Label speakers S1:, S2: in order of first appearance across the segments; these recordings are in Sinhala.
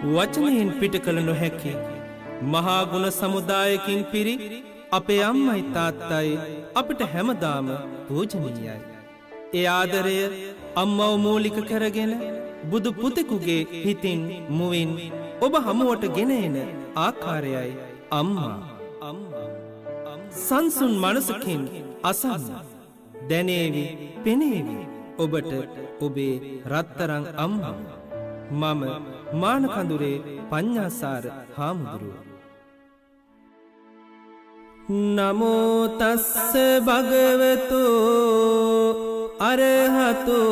S1: වචනයෙන් පිට කළ නොහැකි මහා ගුණ සමුදායකින් පිරි අපේ අම්මයි තාත්තයි අපිට හැමදාම පූජනීයයි. ඒ ආදරය අම්මව මූලික කරගෙන බුදු පුතෙකුගේ හිතින් මුවින් ඔබ හමුවට ගෙන එන ආකාරයයි අම්මා. සංසුන් මනසකින් අසන්න දැනේවි පෙනේවි ඔබට ඔබේ රත්තරන් අම්මා. මම මානකඳුරේ පඤ්ඤාසාර හාමුදුරුව. නමෝ තස්ස භගවතු අරහතෝ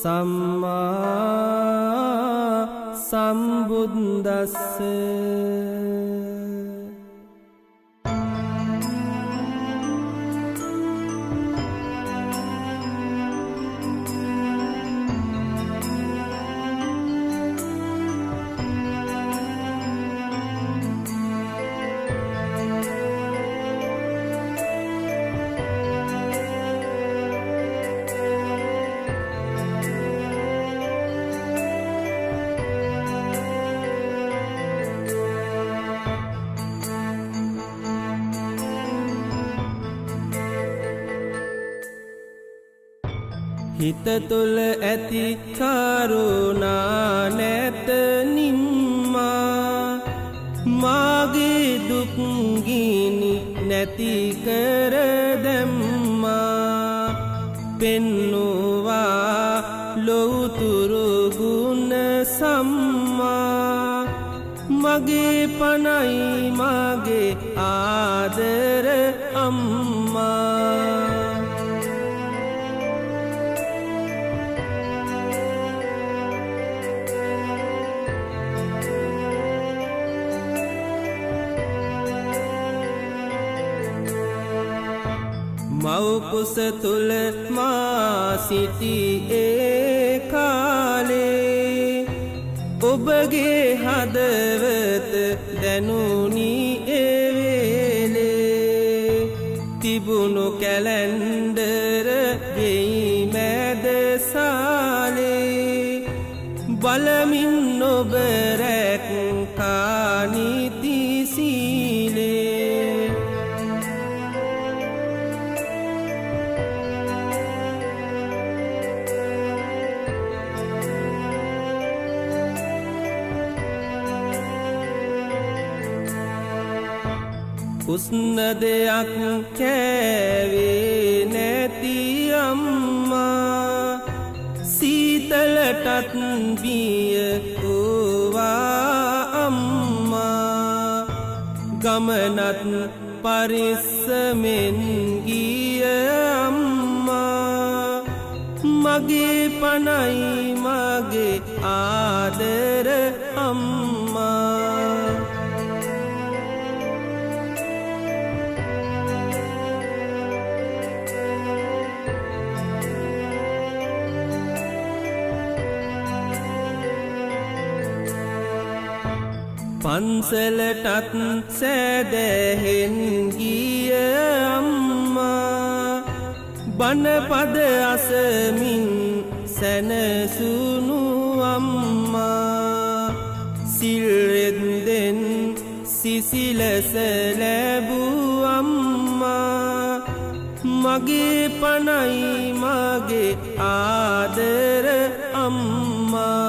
S1: සම්මා සම්බුද්දස්ස. හිත තුළ ඇති කරුණා නැත නිම්මා මාගේ දුක් ගිනි නැති කර දැම්මා. පෙන්නුවා ලොවුතුරු ගුණ සම්මා මගේ පනයි මගේ ආදර අම්මා. මව්කුස තුළ මා සිටි ඒ කාලේ ඔබගේ හදවත දැනුනි ඒ වේලේ. තිබුණු කැලැන්ඩර වෙයි මැද සාලේ බලමින් ඔබ රැක්කා නීති සීලේ. උස්න දෙයක් කෑවේ නැති අම්මා සීතලටත් බිය වූවා අම්මා. ගමනත් පරිස්සමෙන් ගිය අම්මා මගේ පනයි මගේ ආදර අම්මා. පන්සලටත් සෑදැහෙන් ගිය අම්මා බණපද අසමින් සැනසුණු අම්මා. සිල්රෙද්දෙන් සිසිලස ලැබූ අම්මා මගේ පනයි මගේ ආදර අම්මා.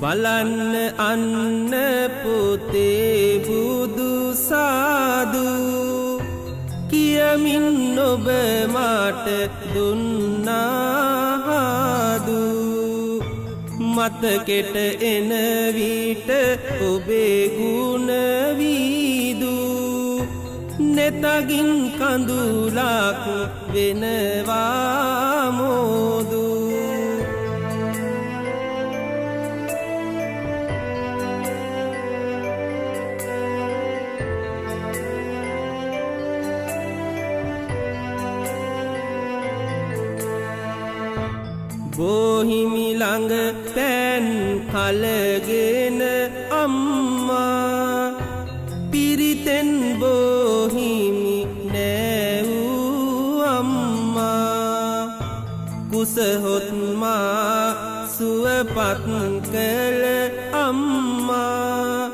S1: බලන්න අන්න පුතේ බුදු සාදු කියමින් ඔබ මට දුන්නාහාදු. මතකෙට එන විට ඔබේ ගුණ වීදු නෙතගින් කඳුලක් වෙනවා මෝදු. බෝ බෝහිමි ළඟ පෑන් කලගෙන අම්මා පිරිතෙන් බෝහිමි නෑවූ අම්මා කුසහොත්මා සුවපත් කළ අම්මා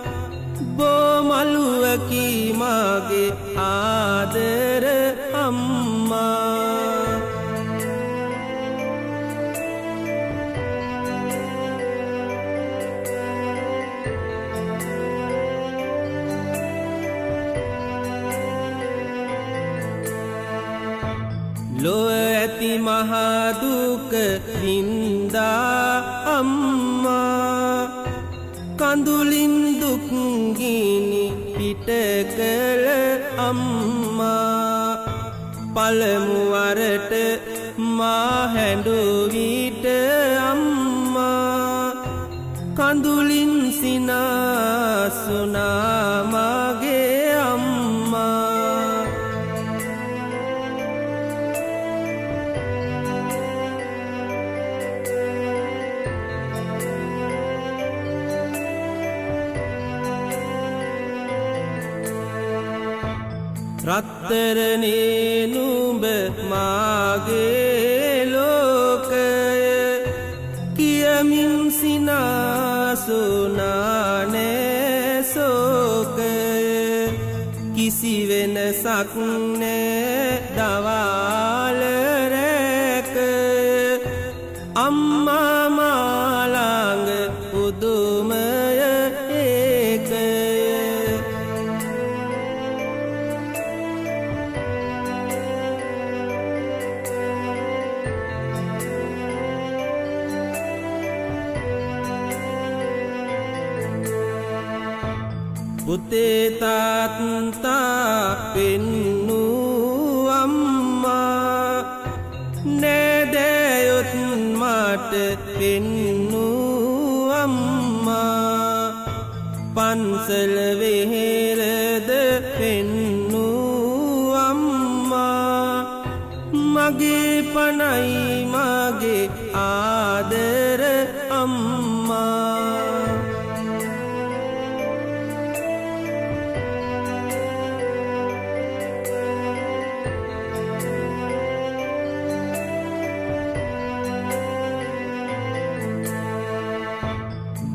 S1: බෝමලුවකි මාගේ ආදර අම්මා ලොව ඇති මහදුක වින්දා අම්මා කඳුලින් දුක්ගිනි පිට කළ අම්මා පළමුවරට මා හැඬුවිට අම්මා කඳුලින් සිනාසුනා මගේ අම්මා රත්තරනේ නුඹ මාගේ ලෝකය කියමින් සිනාසුනානේ සෝකය කිසි වෙනසක් නෑ දවාල රැකය අම්මා මාළඟ පුදුමය ඒකය පුතේ තාත්තා පෙන්නූ අම්මා නෑදෑයොත් මට පෙන්නූ අම්මා පන්සල වෙහෙරද පෙන්නූ අම්මා මගේ පනයි මගේ ආදර අම්මා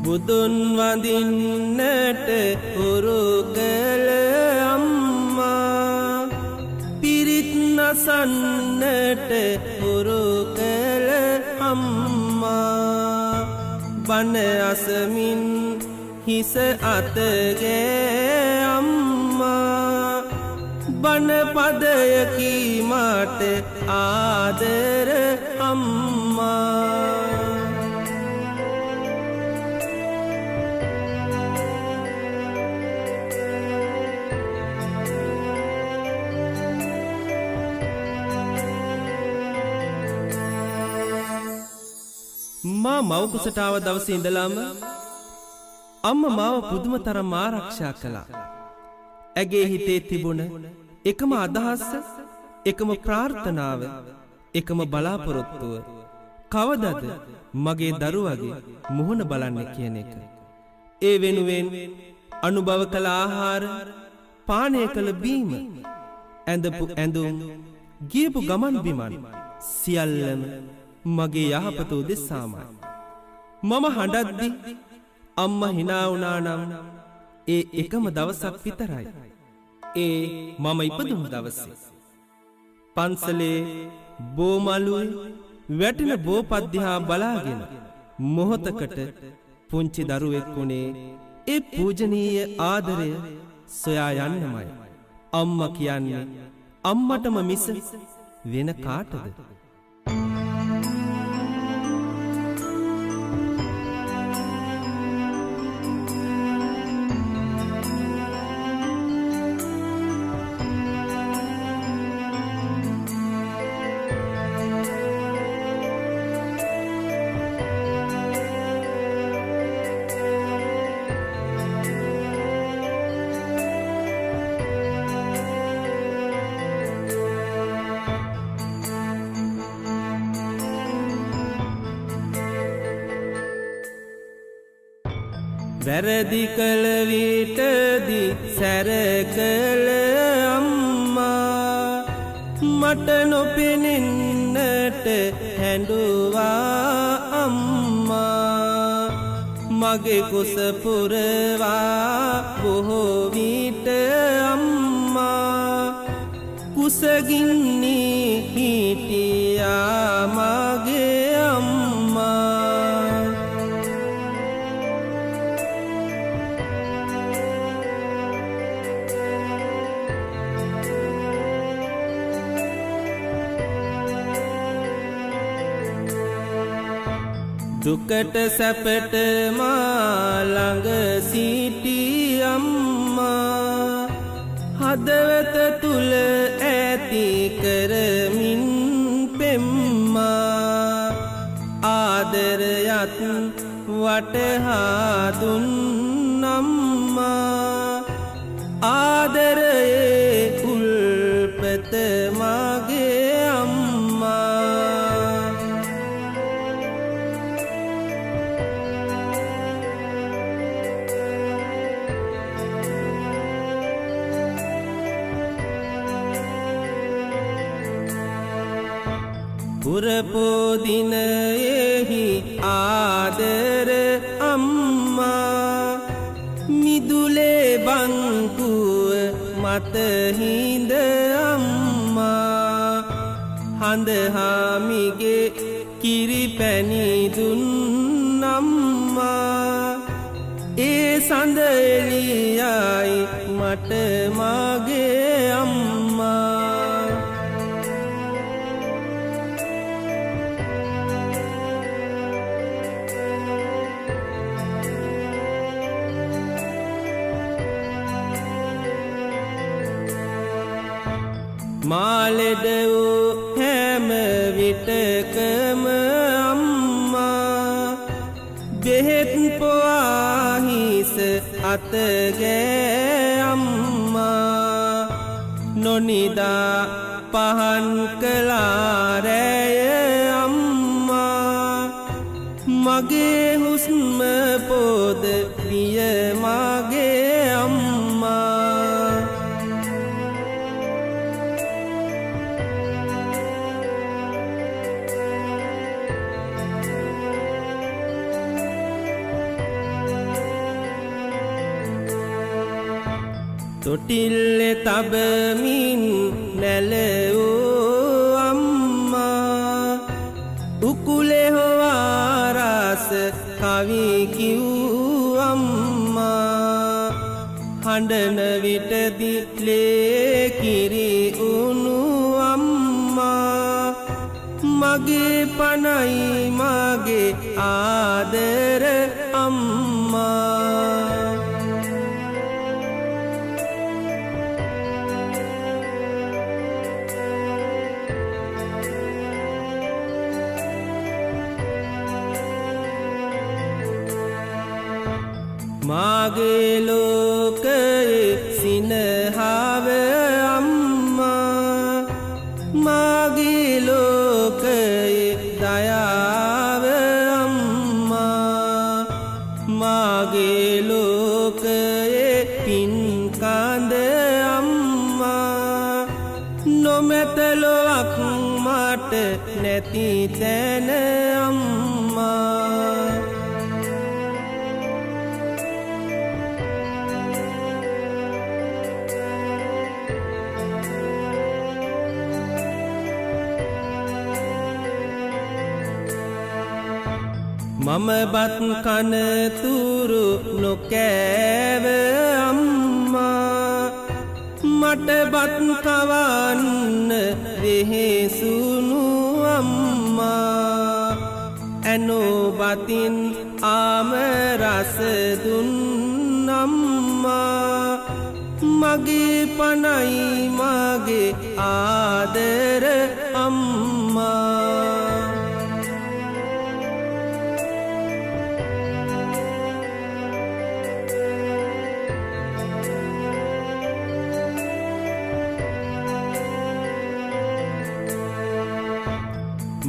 S1: බුදුන් වඳින්නට හුරු කළ අම්මා පිරිත් නසන්නට හුරු කළ අම්මා බණ අසමින් හිස අතගෑ අම්මා බණ පදයකි මට ආදර අම්මා මා මවකුසට ආව දවසේ ඉඳලාම අම්මා මාව පුදුම තරම් ආරක්ෂා කළා. ඇගේ හිතේ තිබුණ එකම අදහස, එකම ප්‍රාර්ථනාව, එකම බලාපොරොත්තුව කවදද මගේ දරුවගේ මුහුණ බලන්නේ කියන එක. ඒ වෙනුවෙන් අනුභව කළ ආහාර, පානය කළ බීම, ඇඳපු ඇඳුම්, ගියපු ගමන් බිමන් සියල්ලම මගේ යහපත උදෙසාමයි. මම හඬද්දි අම්මා hina වුණා නම් ඒ එකම දවසක් විතරයි. ඒ මම ඉපදුණු දවසේ. පන්සලේ බෝමලුවේ වැටෙන බෝපත් දිහා බලාගෙන මොහොතකට පුංචි දරුවෙක් වුණේ ඒ පූජනීය ආදරය සොයා යන්නමයි. අම්මා කියන්නේ අම්මටම මිස වෙන කාටද? වැරදි කළ විටදී සැර කළ අම්මා මට නොපෙනෙන්නට හැඬුවා අම්මා මගේ කුස පුරවා බොහෝ විට අම්මා කුසගින්නි හිටියා මගේ අම්මා දුකට සැපට මා ළඟ සිටි අම්මා හදවත තුල ඇති කරමින් පෙම්මා ආදරයත් වටහා දුන් අම්මා ආදරයේ උල්පත මගේ අම්මා පුරපෝදිනයෙහි ආදර අම්මා මිදුලේ බංකුව මත හිඳ අම්මා හඳහාමිගේ කිරි පැණි දුන් අම්මා ඒ සඳ එළියයි මට මගේ අම්මා මාලෙඩ වූ හැම විටකම අම්මා බෙහෙත් පොවාහිස අතගෑ අම්මා නොනිදා පහන් කලාරැය අම්මා මගේ හුස්ම පොද විය මගේ අම්මා තොටිල්ලෙ තබමින් නැලවූ අම්මා උකුලෙ හොවාරස කවි කිව් අම්මා හඬන විටදි ලේ කිරි උණු අම්මා මගේ පනයි මගේ ආදර අම්මා මාගේ ලෝකයේ සිනහව අම්මා මාගේ ලෝකයේ දයාව අම්මා මාගේ ලෝකයේ පින්කඳ අම්මා නොමැත ලොවක් මට නැති තැන අම්මා මම බත් කන තුරු නොකෑව අම්මා මට බත් කවන්න වෙහෙසුණු අම්මා ඇනෝ බතින් ආම රස දුන් අම්මා මගේ පනයි මගේ ආදර අම්මා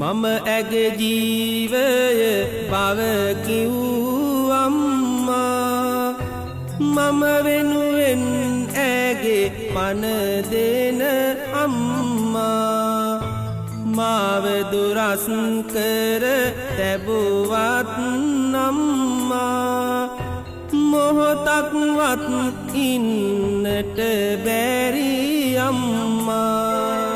S1: මම ඇගේ ජීවය බව කිව් අම්මා පන දෙන අම්මා මාව දුරස් කර තැබුවත් අම්මා මොහොතක්වත් ඉන්නට බැරි අම්මා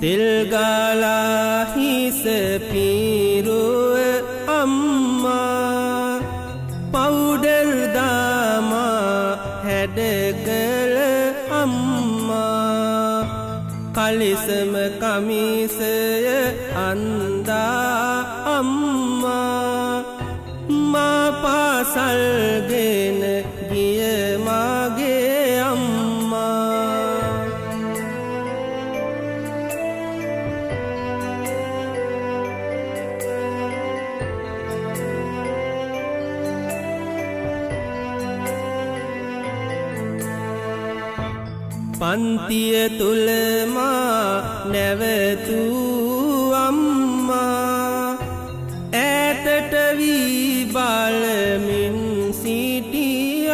S1: තෙල් ගාලා හිස පීරුව අම්මා පවුඩර් දාමා හැඩ කළ අම්මා කලිසම කමිසය අන්දා අම්මා මා පාසල් ගෙන ගිය මාගේ අම්මා පන්තිය තුල මා නැවතූ අම්මා ඈතට වී බලමින් සිටි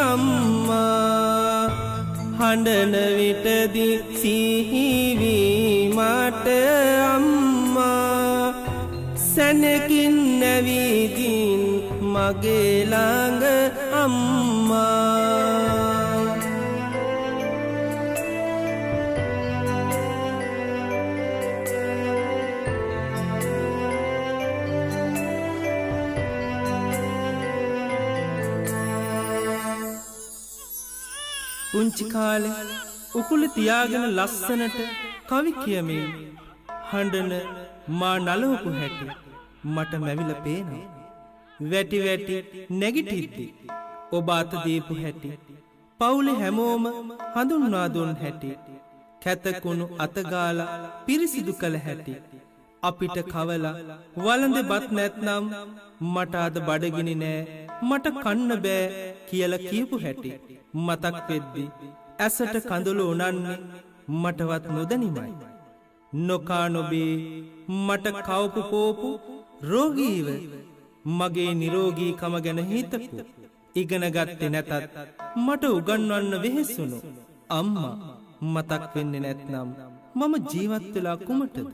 S1: අම්මා හඬන විටදී සිහි වී මට අම්මා සැනකින් නැවිදින් මගේ ළඟ අම්මා පුංචි කාලේ උකුල තියාගෙන ලස්සනට කවි කියමින් හඬන මා නලවපු හැටි මට මැවිලා පේනවා වැටි වැටි නැගිටිද්දි ඔබ අත දීපු හැටි පවුලේ හැමෝම හඳුන්වා දුන් හැටි කැතකුණු අතගාලා පිරිසිදු කළ හැටි අපිට කවලා වළඳ බත් නැත්නම් මට අද බඩගිනි නෑ මට කන්න බෑ කියලා කියපු හැටි මතක් වෙද්දි ඇසට කඳුළු උනන්නේ මටවත් නොදැනිමයි නොකා නොබේ මට කවපු පෝපු රෝගීව මගේ නිරෝගීකම ගැන හිතපු ඉගෙන ගත්තේ නැතත් මට උගන්වන්න වෙහෙසුණු අම්මා මතක් වෙන්නේ නැත්නම් මම ජීවත් වෙලා කුමටද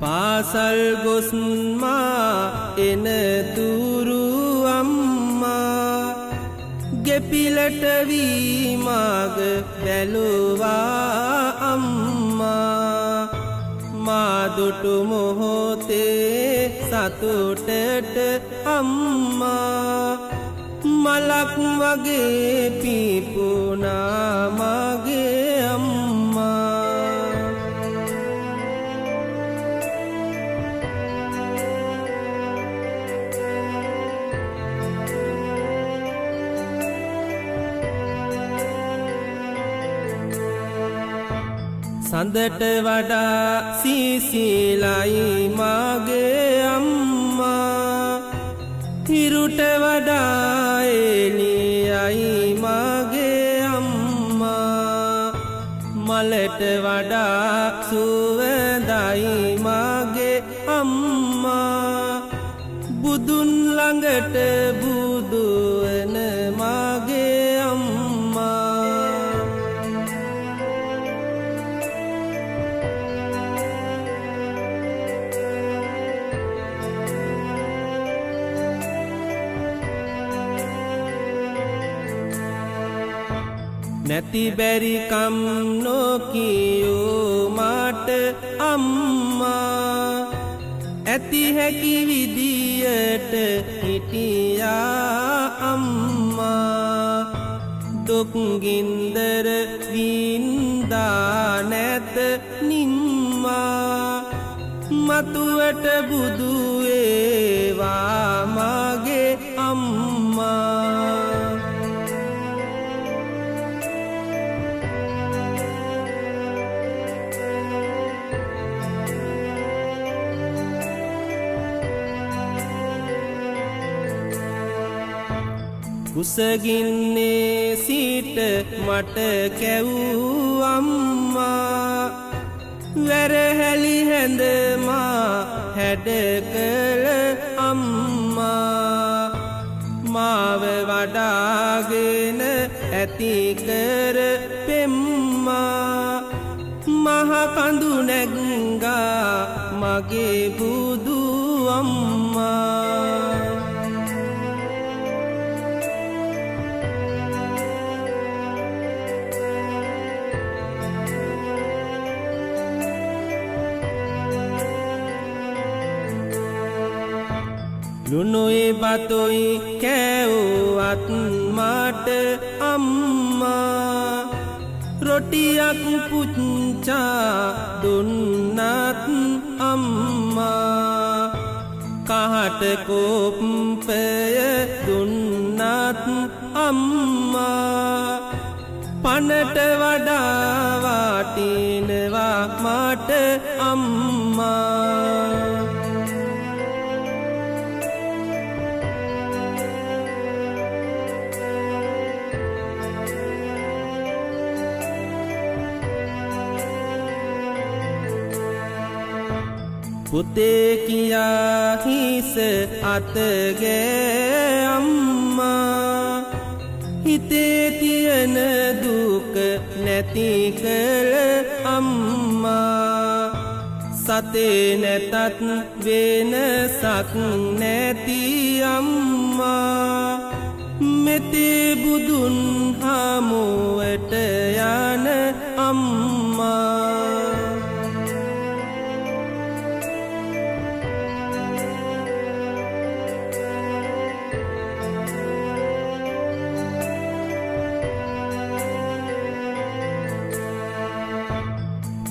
S1: පාසල් ගොස් මා එන තුරු අම්මා ගෙපිලට වී මාග බැලුවා අම්මා මා දුටු මොහොතේ සතුටට අම්මා මලක් වගේ පිපුණා මගේ අම්මා සඳට වඩා සීසීලයි මාගේ අම්මා හිරුට වඩා එළියයි මාගේ අම්මා මලට වඩා සුවඳයි මාගේ අම්මා බුදුන් ළඟට බුදු වෙන මාගේ අම්මා නැති බැරි කම් නොකියෝ මට අම්මා ඇති හැකි විදියට හිටියා අම්මා දුක් ගින්දර වින්දා නැත නිම්මා මතුවට බුදු වේවා මගේ අම්මා කුසගින්නේ සිට මට කැවූ අම්මා වැරහැලි හැඳමා හැඩ කළ අම්මා මාව වඩාගෙන ඇති කර පෙම්මා මහ කඳු නැග්ගා මගේ බුදු අම්මා ලුණුයි බතුයි කෑවුවත් මට අම්මා රොටියක් පුච්චා දුන්නත් අම්මා කහට කෝප්පය දුන්නත් අම්මා පනට වඩා වටිනවා මට අම්මා පුතේ කියා හිස අතගේ අම්මා හිතේ තියෙන දුක නැති කළ අම්මා සතේ නැතත් වෙනසක් නැති අම්මා මෙතේ බුදුන් හමුවට යන අම්මා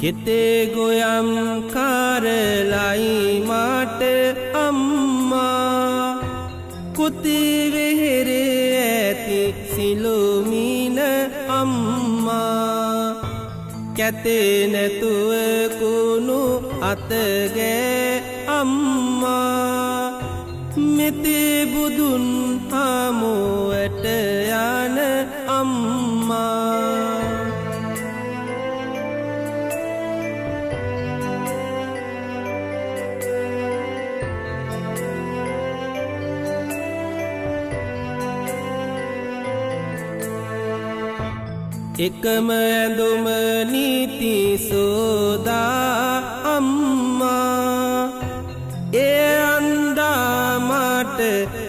S1: කෙතේ ගොයම් කාරලයි මට අම්මා කුති වෙහෙරේ ඇති සිළුමින අම්මා කැතේ නැතුව කුණු අතගේ අම්මා මෙතේ බුදුන් හමුවට යන අම්මා එකම ඇඳුම නීති සෝදා අම්මා ඒ අන්දා මට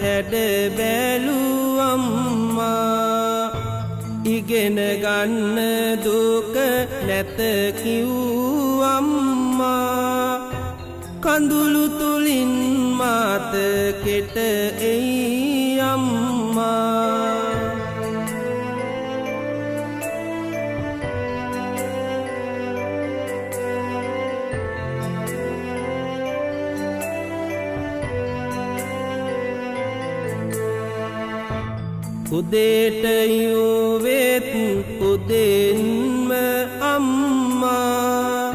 S1: හැඩ බැලු අම්මා ඉගෙන ගන්න දුක නැත කිව් අම්මා කඳුළු තුලින් මාත කෙට එයි අම්මා උදේට යුවෙත් උදෙන්ම අම්මා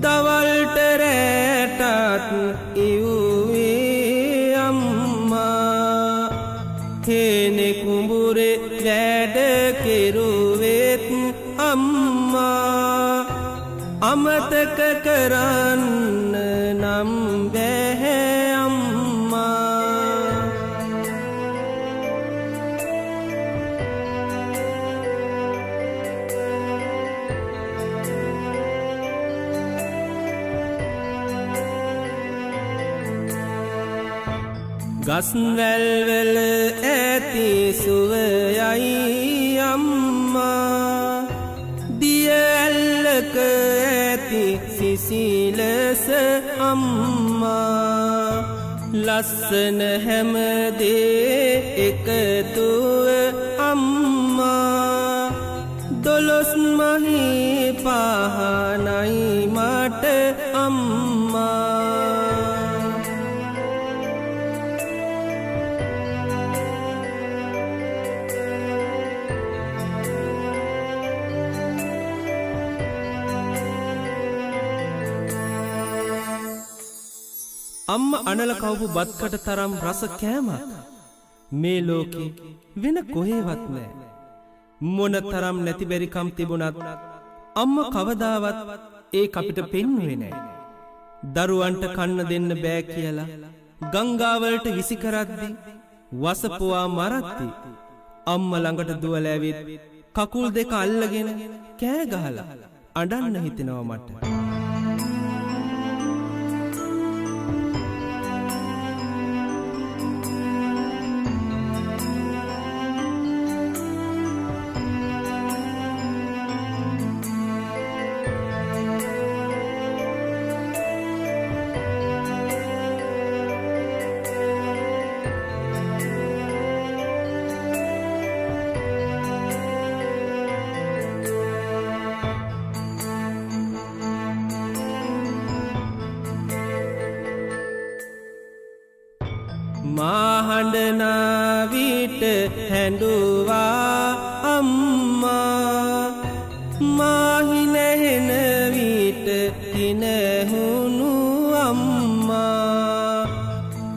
S1: දවල්ට රැටත් ඉව්වේ අම්මා හේනෙ කුඹුරේ වැඩ කෙරුවෙත් අම්මා අමතක කරන්න නම් බැහැ අම්මා ගස්වැල්වල ඇති සුවයයි අම්මා දිය ඇල්ලක ඇති සිස නිසිලස අම්මා ලස්සන හැමදේ එකතුව අම්මා දොළොස් මහේ පහනයි මට අම්මා අම්ම අනල කවපු බත්කට තරම් රස කෑමක් මේ ලෝකේ වෙන කොහෙවත් නෑ මොන තරම් නැති බැරිකම් තිබුණත් අම්ම කවදාවත් ඒ අපිට පෙන්වුවේ නෑ දරුවන්ට කන්න දෙන්න බෑ කියලා ගංගාවලට විසි කරද්දි වසපුවා මරද්දි අම්ම ළඟට දුවලා ඇවිත් කකුල් දෙක අල්ලගෙන කෑ ගහලා අඬන්න හිතෙනවා මට මාහඬනා විට හැඬුවා අම්මා මාහි නැහෙන විට හිනහුණු අම්මා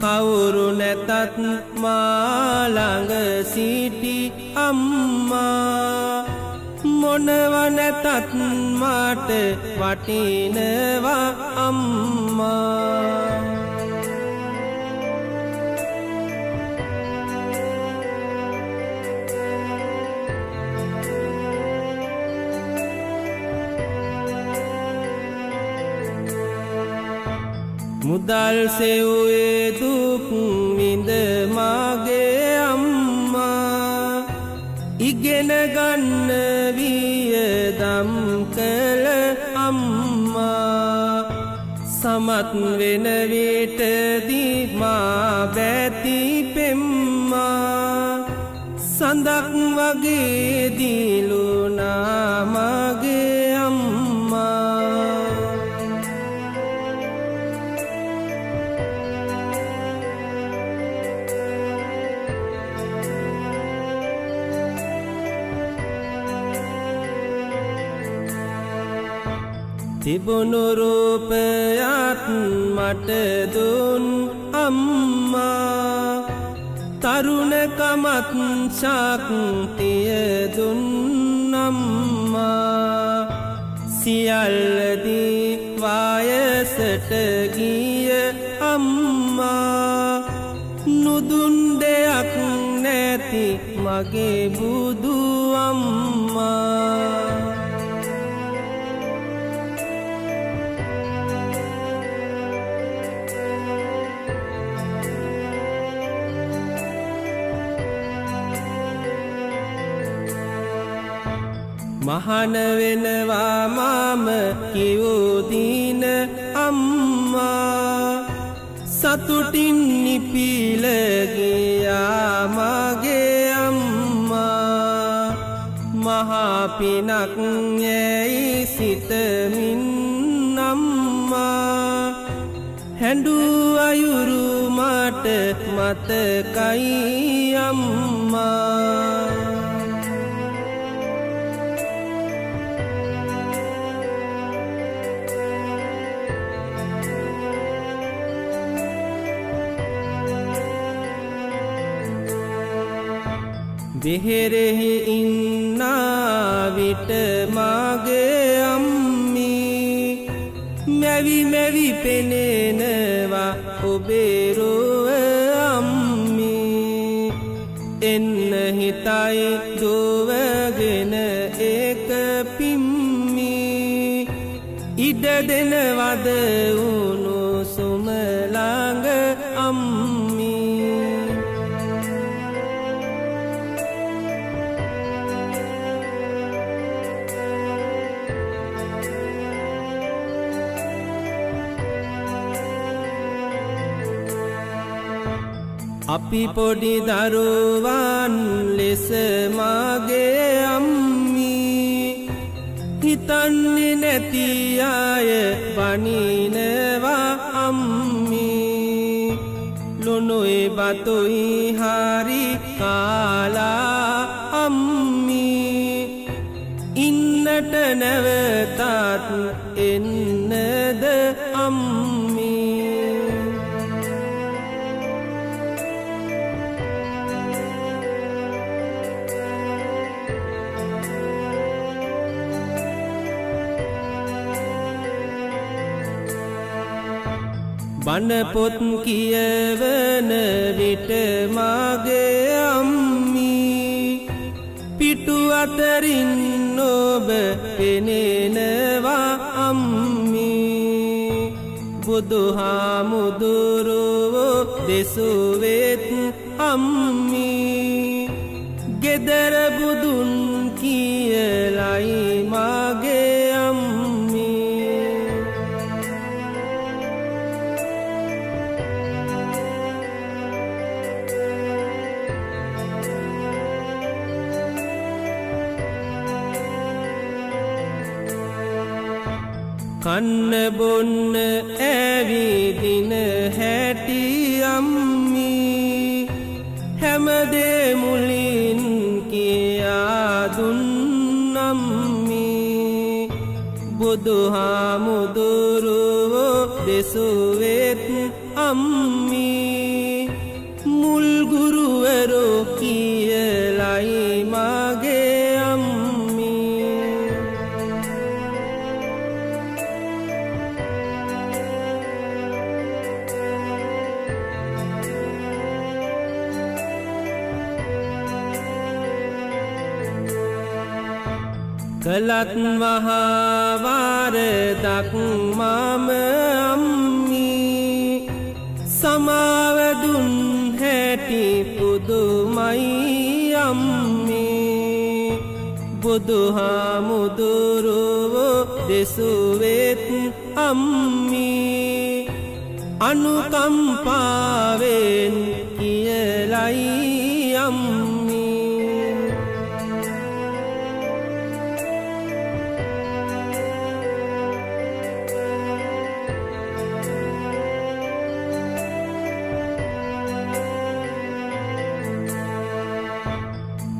S1: කවුරු නැතත් මා ළඟ සිටි අම්මා මොනව නැතත් මට වටිනවා අම්මා මුදල් සෙව්වේ දුක් විඳ මගේ අම්මා ඉගෙන ගන්න වියදම් කළ අම්මා සමත් වෙන විටදී මා බැති පෙම්මා සඳක් වගේ දිලුණා මගේ අම්මා තිබුණු රූපයත් මට දුන් අම්මා තරුණකමත් ශක්තිය දුන් අම්මා සියල්ලදී වයසට ගිය අම්මා නුදුන් දෙයක් නැති මගේ බුදු අම්මා මහන වෙනවා මම කිව්දින අම්මා සතුටින් නිපිල ගියා මගේ අම්මා මහා පිනක් යැයි සිතමින් අම්මා හැඬු අයුරු මට මතකයි අම්මා දෙහෙරෙහි ඉන්නා විට මගේ අම්මී මැවි මැවි පෙනෙනවා ඔබේ රුව අම්මී එන්න හිතයි දුවගෙන ඒක පිම්මී ඉඩ දෙනවද උණුසුම ළඟ අම්මී අපි පොඩි දරුවන් ලෙස මාගේ අම්මී හිතන්නේ නැති අය බනිනවා අම්මී ලුණුයි බතුයි හරි කාලා අම්මී ඉන්නට නැවතත් එන්නද අම්මී බණ පොත් කියවන විට මාගේ අම්මී පිටු අතරින් ඔබ පෙනෙනවා අම්මී බුදුහාමුදුරුවෝ දෙසුවෙත් අම්මී ගෙදර බුදුන් කියලයි මාගේ අම්මී කන්න බොන්න ඇවිදින හැටි අම්මී හැමදේ මුලින් කියා දුන් අම්මී බුදුහාමුදුරුවෝ දෙසුවෙත් අම්මී මුල් ගුරුවරෝ කියලයි මාගේ අම්මී කලත් මහාවාරදක් මම අම්මී සමාවදුන් හැටි පුදුමයි අම්මී බුදුහාමුදුරුවෝ දෙසුවෙත් අම්මී අනුකම්පාවෙන් කියලයි අම්මී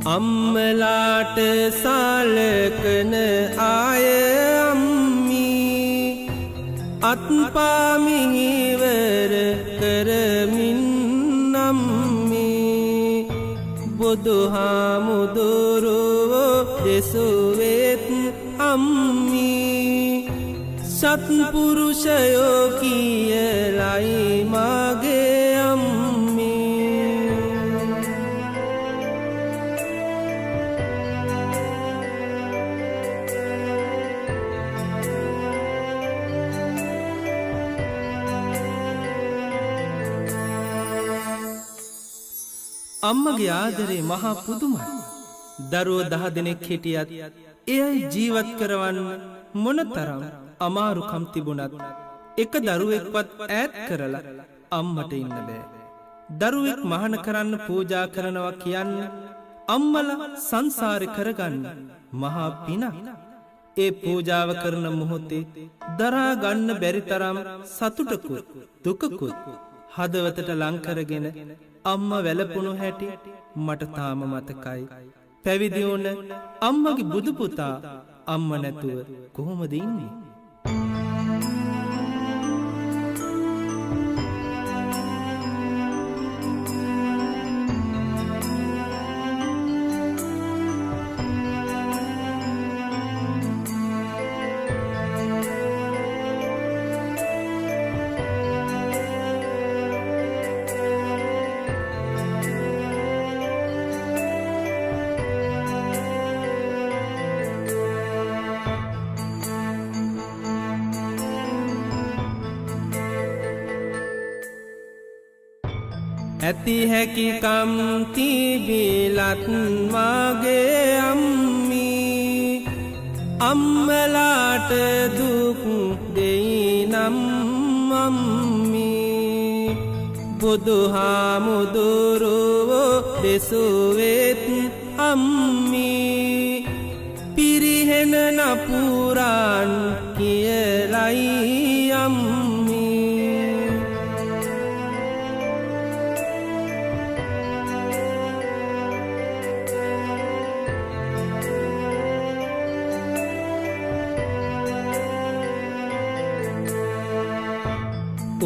S1: අම්මලාට සලකන අය අම්මී අත්පාමිහිවර කරමින් අම්මී බුදුහාමුදුරුවෝ දෙසුවෙත් අම්මී සත්පුරුෂයෝ කියලයි මාගේ අම්මී අම්මගේ ආදරේ මහා පුදුමයි. දරුවෝ 10 දෙනෙක් හිටියත් එයයි ජීවත් කරවන්න මොනතරම් අමාරුකම් තිබුණත් එක දරුවෙක්වත් ඈත් කරලා අම්මට ඉන්න බෑ. දරුවෙක් මහාන කරන්න පූජා කරනවා කියන්නේ අම්මලා සංසාරේ කරගන්න මහා පිනක්. ඒ පූජාව කරන මොහොතේ දරා ගන්න බැරි තරම් සතුටකුත් දුකකුත් හදවතට ලං කරගෙන අම්මා වැළපුණු හැටි මට තාම මතකයි. පැවිදි වුණ අම්මගේ බුදු පුතා අම්ම නැතුව කොහොමද ඉන්නේ? ඇති හැකිකම් තිබිලත් මාගේ අම්මී අම්මලාට දුක් දෙයි නම් අම්මී බුදුහාමුදුරුවෝ දෙසුවෙත් අම්මී පිරිහෙන නපුරන් කියලයි අම්මී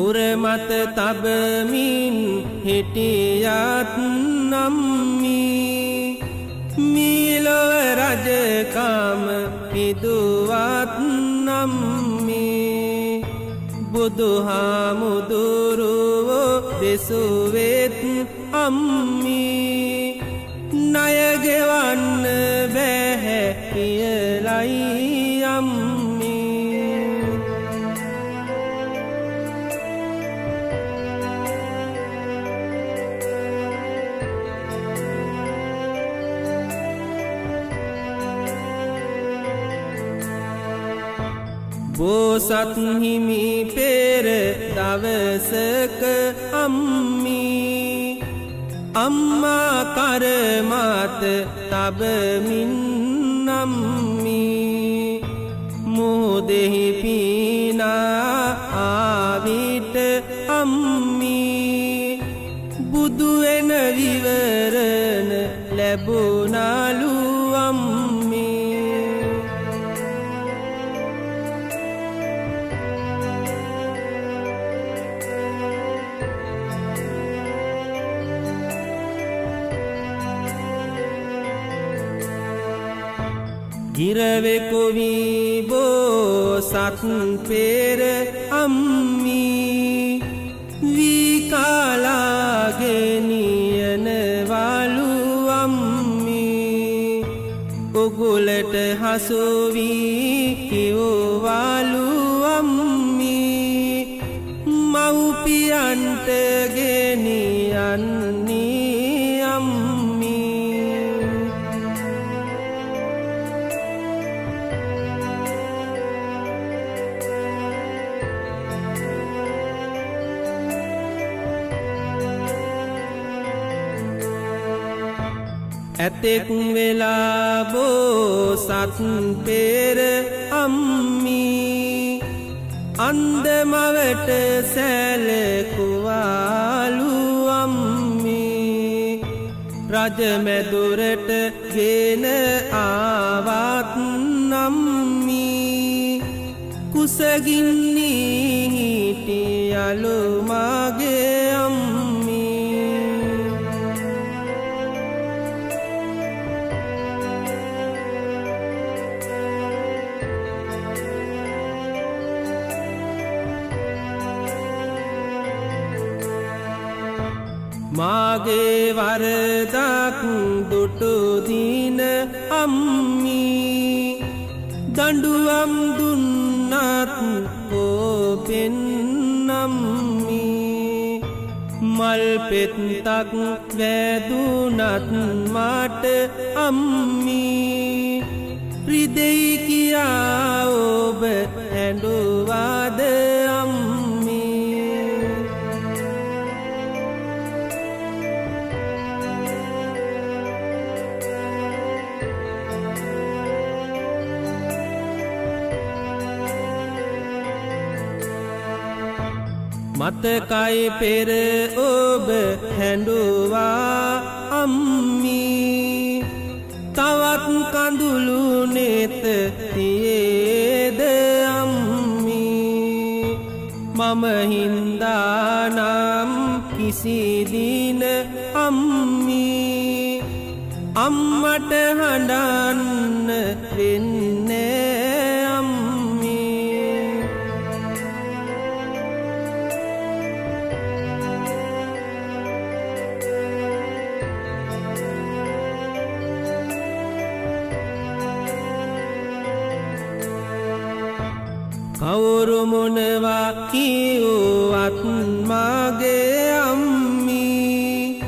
S1: උරමත තබමින් හිටියත් නම්මී මීලොව රජකම පිදුවත් නම්මී බුදුහාමුදුරුවෝ දෙසුවෙත් අම්මී ණයගෙවන්න බැහැ කියලයි අම්මී බෝසත් හිමි පෙර දවසක අම්මී අම්මා කරමත තබමින් අම්මී මුහුදෙහි පීනා ආවිට අම්මී බුදු වෙන විවරණ ලැබුණලු අම්මී ගිරවෙකු වී බෝසත් පෙර අම්මී වී කාලාගෙනියනවලු අම්මී උගුලට හසු වී කිව්වලු අම්මී මව්පියන්ට ගෙනියන්නේ අම්මී ඇතෙක් වෙලා බෝසත් පෙර අම්මී අන්දමවට සැලකුවාලු අම්මී රජමැදුරට ගෙන ආවත් අම්මී කුසගින්නි හිටියලු මගේ අම්මී මාගේ වරදක් දුටු දින අම්මී දඬුවම් දුන්නත් කෝපෙන් අම්මී මල් පෙත්තක් වැදුනත් මට අම්මී රිදෙයි කියා ඔබ ඇඬුවාද අම්මී මතකයි පෙර ඔබ හැඬුවා අම්මී තවත් කඳුළු නෙත තියේද අම්මී මම හින්දා නම් කිසි දින අම්මී අම්මට හඬන්න වෙන්නේ අම්මී කවුරු මොනවා කිව්වත් මගේ අම්මී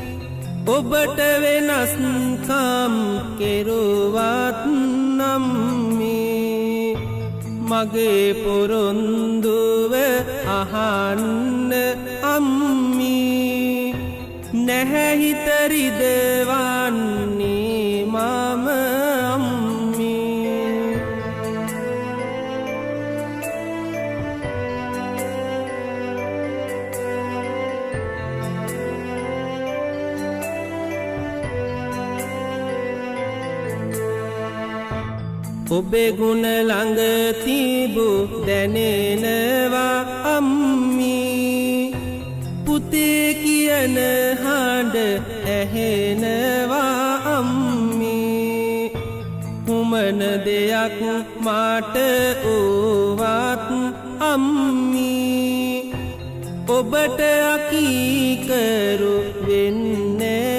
S1: ඔබට වෙනස්කම් කෙරුවත් අම්මී මගේ පොරොන්දුව අහන්න අම්මී නැහැ හිතරි දෙවන්නේ මම අම්මේ ඔබේ ගුණ ළඟ තිබූ දැනෙනවා අම්මී පුතේ කියන හඬ ඇහෙනවා අම්මී කුමන දෙයක් මාට ඕවත් අම්මී ඔබට අකීකරු වෙන්නේ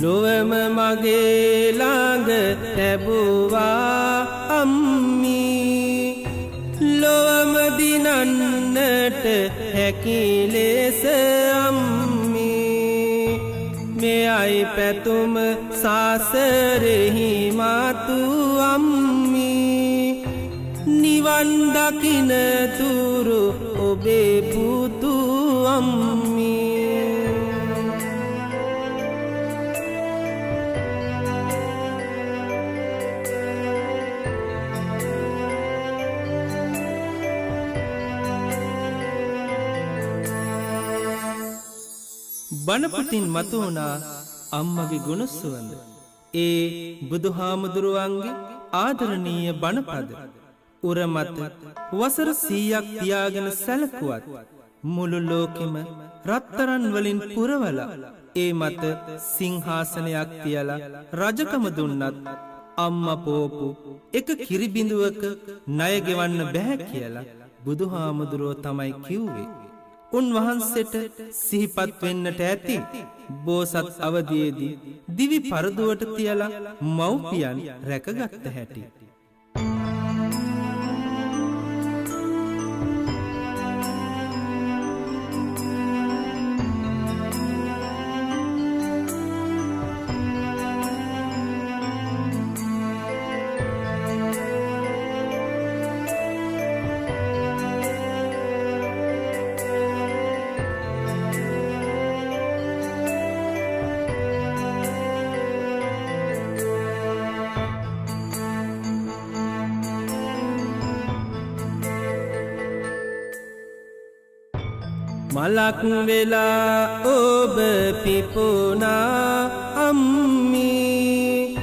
S1: ලොවම මගේ ළඟ ලැබුවා අම්මී ලොවම දිනන්නට හැකි ලෙස අම්මී මෙයයි පැතුම සසරෙහි මාතු අම්මී නිවන් දකින තුරු ඔබේ පුතු අම්මී බණපතින් මතුවුණා අම්මගේ ගුණ සුවඳ. ඒ බුදුහාමුදුරුවන්ගේ ආදරණීය බණපද. උරමත වසර 100ක් තියාගෙන සැලකුවත් මුළු ලෝකෙම රත්තරන් වලින් පුරවලා ඒ මත සිංහාසනයක් තියලා රජකම දුන්නත් අම්මා පෝපු එක කිරිබිඳුවක ණය ගෙවන්න බෑ කියලා බුදුහාමුදුරුවෝ තමයි කිව්වේ. උන්වහන්සේට සිහිපත් වෙන්නට ඇති බෝසත් අවදියේදී දිවි පරදුවට තියලා මව්පියන් රැකගත්ත හැටි. මලක් වෙලා ඔබ පිපුණා අම්මී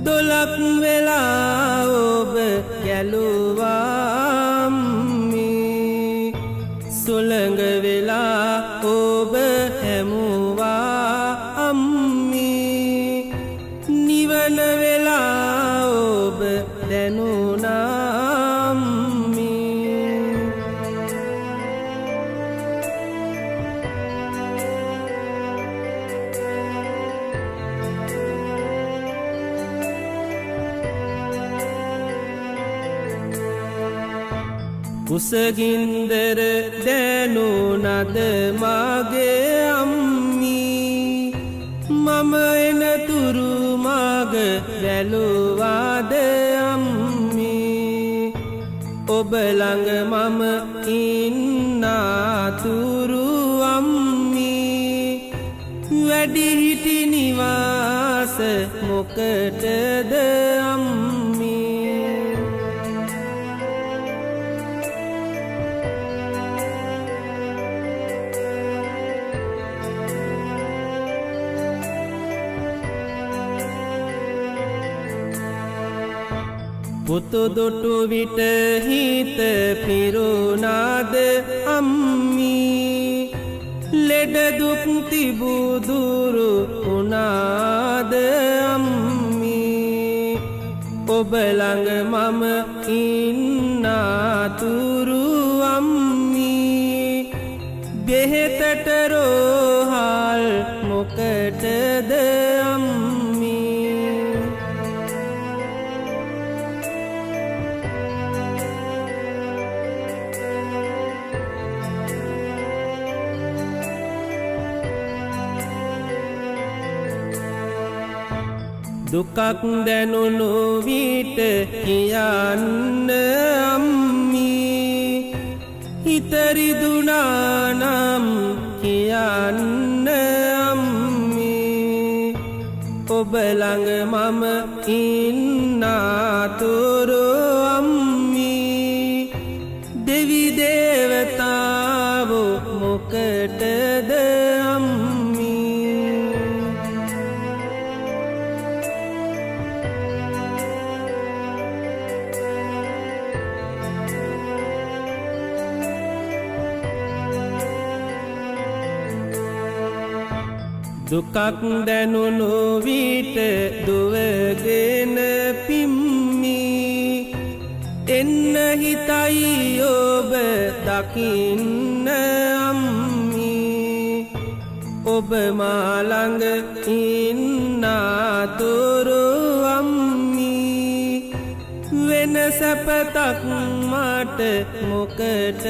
S1: දොලක් වෙලා ඔබ ගැලුවා අම්මී සුළඟ වෙලා ඔබ හැමුවා අම්මී නිවන වෙලා ඔබ දැනුණා කුසගින්දර දැනුණද මගේ අම්මී මම එනතුරු මග වැළුවාද අම්මී ඔබ ළඟ මම ඉන්නතුරු අම්මී වැඩිහිටි නිවාස මොකටද අම්මී පුතු දුටු විට හිත පිරුණාද අම්මී ලෙඩ දුක් තිබූ දුරු වුණාද අම්මී ඔබ ළඟ මම ඉන්නතුරු අම්මී බෙහෙතට රෝහල් මොකටද අම්මී දුකක් දැනුණු විට කියන්න අම්මී හිතරිදුනානම් කියන්න අම්මී ඔබ ළඟ මම ඉන්නාතුරු අම්මී දෙවි දේවතාවෝ මොකටද දුකක් දැනුණු විට දුවගෙන පිම්මී එන්න හිතයි ඔබ දකින්න අම්මී ඔබ මා ළඟ ඉන්නාතුරු අම්මී වෙන සැපතක් මට මොකටද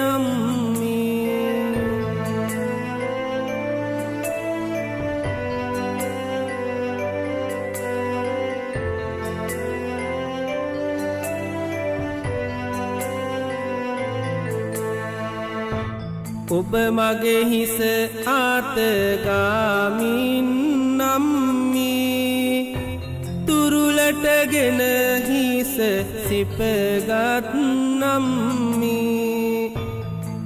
S1: අම්මී ඔබ මගේ හිස ආතගාමින් නම්මී තුරුලටගෙන හිස සිපගත් නම්මී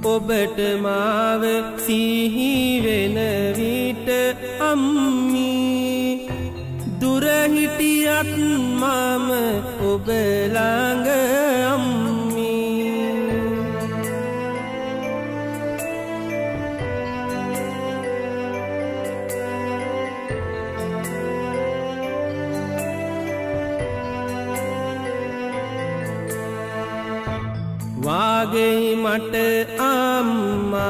S1: ඔබට මාව සිහිවෙන විට අම්මී දුරහිටියත් මම ඔබ ළඟ වාගේ මට අම්මාගේ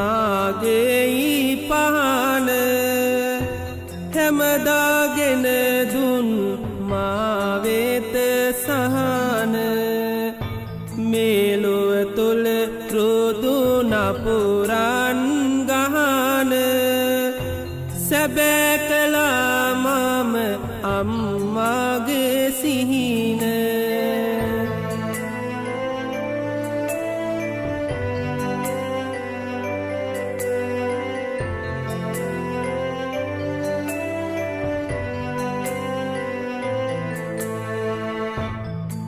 S1: පහන හැමදාගෙන දුන් මා වෙත සහන මේලොව තුල රුදු නපුරන් ගහන සැබෑ කළා මම අම්මාගේ සිහින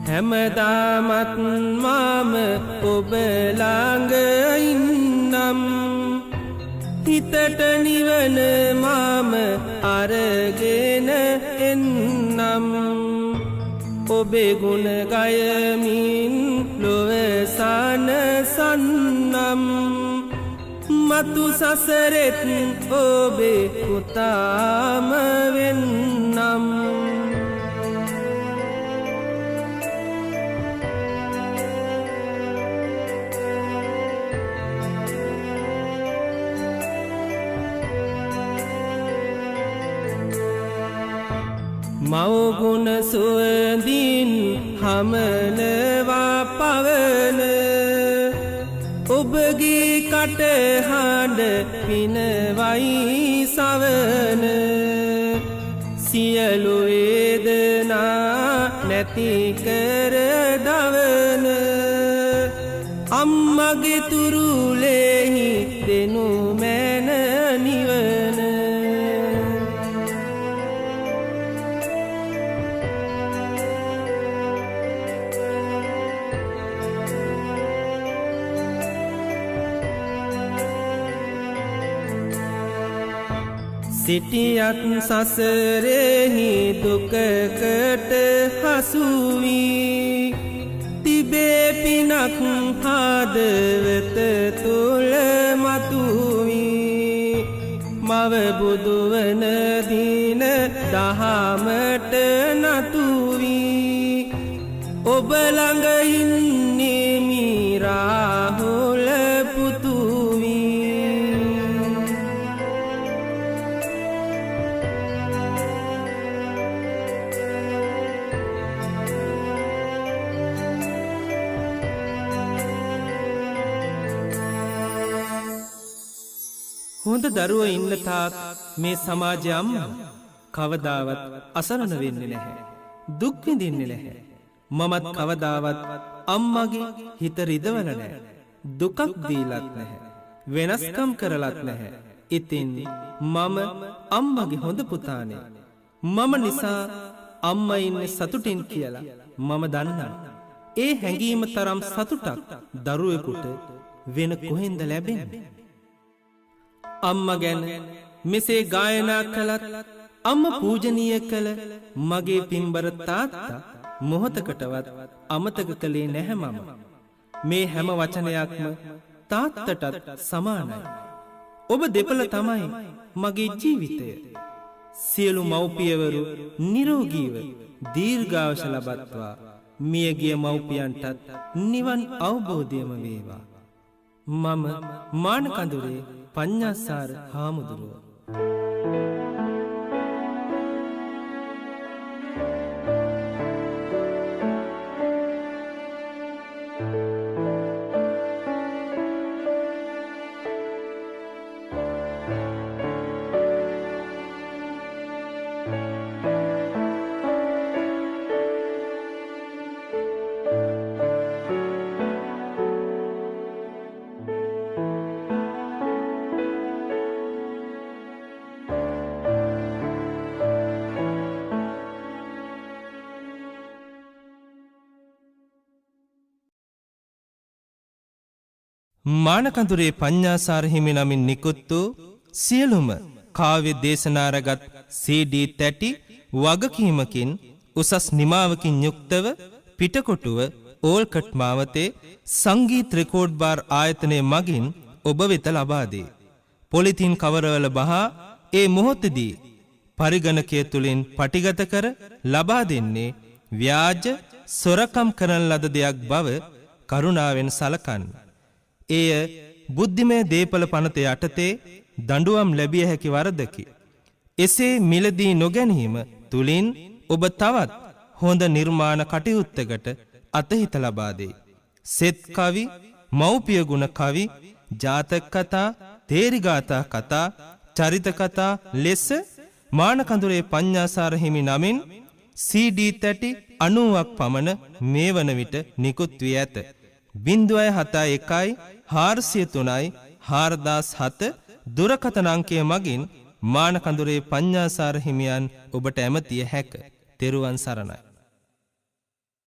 S1: හැමදාමත් මම ඔබ ළඟ ඉන්නම් හිතට නිවන මම අරගෙන එන්නම් ඔබේ ගුණ ගයමින් ලොව සනසන්නම් මතු සසරෙත් ඔබේ පුතාම වෙන්නම් මව්ගුණ සුවඳින් හමනවා පවන ඔබගේ කටහඬ පිනවයි සවන සියලු වේදනා නැති කර දවන අම්මගේ තුරුලෙහි දෙනු මැන නිවන සිටියත් සසරෙහි දුකකට හසුවී තිබේ පිනක් හදවත තුල මතුවී මව බුදුවන දින දහමට නතුවී ඔබ ළඟ ඉන්නේ මිරාහුල පුතුවී හොඳ දරුවෝ ඉන්න තාක් මේ සමාජය අම්මා කවදාවත් අසරණ වෙන්නේ නැහැ. දුක් විඳින්නේ නැහැ. මමත් කවදාවත් අම්මගේ හිත රිදවල නැහැ. දුකක් දීලත් නැහැ. වෙනස්කම් කරලත් නැහැ. ඉතින් මම අම්මගේ හොඳ පුතානේ. මම නිසා අම්මා ඉන්නේ සතුටින් කියලා මම දන්නවා. ඒ හැඟීම තරම් සතුටක් දරුවෙකුට වෙන කොහෙන්ද ලැබෙන්නේ? අම්මා ගැන මෙසේ ගායනා කළත් අම්මා පූජනීය කළ මගේ පින්බර තාත්තා මොහොතකටවත් අමතක කළේ නැහැ මම. මේ හැම වචනයක්ම තාත්තටත් සමානයි. ඔබ දෙපළ තමයි මගේ ජීවිතය. සියලු මව්පියවරු නිරෝගීව දීර්ඝායුෂ ලබත්වා. මියගිය මව්පියන්ටත් නිවන් අවබෝධයම වේවා. මම මානකඳුරේ පඤ්ඤාසාර හාමුදුරුවෝ. මානකඳුරේ පඤ්ඤාසාර හිමි නමින් නිකුත් වූ සියලුම කාව්‍ය දේශනාරගත් CD තැටි වගකීමකින් උසස් නිමාවකින් යුක්තව පිටකොටුව ඕල්කට් මාවතේ සංගීත රෙකෝඩ් බාර් ආයතනය මගින් ඔබ වෙත ලබා දේ. පොලිතින් කවරවල බහා ඒ මොහොතදී පරිගණකය තුලින් පටිගත කර ලබා දෙන්නේ ව්‍යාජ සොරකම් කරන ලද දෙයක් බව කරුණාවෙන් සලකන්න. එය බුද්ධිමය දීපල පනත යටතේ දඬුවම් ලැබිය හැකි වරදකි. එසේ මිලදී නොගැනීම තුලින් ඔබ තවත් හොඳ නිර්මාණ කටයුත්තකට අතහිත ලබා දෙයි. සෙත් කවි, මෞපිය ගුණ කවි, ජාතක කතා, තේරිගාථා කතා, චරිත කතා ලෙස මානකඳුරේ පඤ්ඤාසාර හිමි නමින් CD තැටි 90ක් පමණ මේ වන විට නිකුත් වී ඇත. 071 403 4007 දුරකථන අංකය මගින් මානකඳුරේ පඤ්ඤාසාර හිමියන් ඔබට ඇමතිය හැක. තෙරුවන් සරණයි.